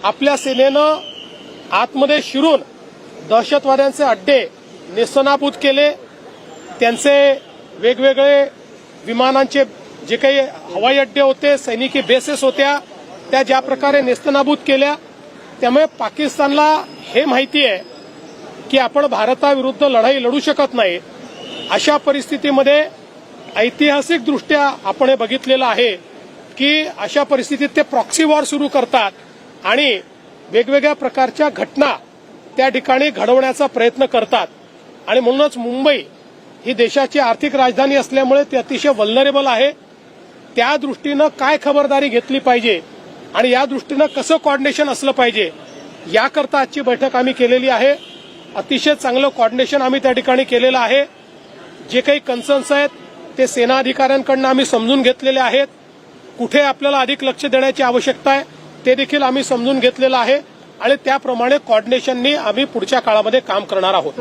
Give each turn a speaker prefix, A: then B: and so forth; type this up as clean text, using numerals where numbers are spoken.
A: आपल्या सेनेनं आतमध्ये शिरून दहशतवाद्यांचे अड्डे नेस्तनाबूत केले। त्यांचे वेगवेगळे विमानांचे जे काही हवाई अड्डे होते, सैनिकी बेसेस होत्या, त्या ज्या प्रकारे नेस्तनाबूत केल्या। त्यामुळे पाकिस्तानला हे माहिती आहे की आपण भारताविरुद्ध लढाई लढू शकत नाही। अशा परिस्थितीमध्ये ऐतिहासिकदृष्ट्या आपण हे बघितलेलं आहे की अशा परिस्थितीत ते प्रॉक्सी वॉर सुरू करतात आणि वेगवेगळ्या प्रकारच्या घटना त्या ठिकाणी घडवण्याचा प्रयत्न करतात। आणि म्हणूनच मुंबई ही देशाची आर्थिक राजधानी असल्यामुळे ती अतिशय वल्नरेबल आहे। त्या दृष्टीनं काय खबरदारी घेतली पाहिजे आणि या दृष्टीनं कसं कोऑर्डिनेशन असलं पाहिजे याकरता आजची बैठक आम्ही केलेली आहे। अतिशय चांगलं कोऑर्डिनेशन आम्ही त्या ठिकाणी केलेलं आहे। जे काही कन्सर्न्स आहेत ते सेना अधिकाऱ्यांकडून आम्ही समजून घेतलेले आहेत। कुठे आपल्याला अधिक लक्ष देण्याची आवश्यकता आहे ते देखील आम्ही समजून घेतलेलं आहे आणि त्याप्रमाणे कोऑर्डिनेशननी आम्ही पुढच्या काळामध्ये काम करणार आहोत।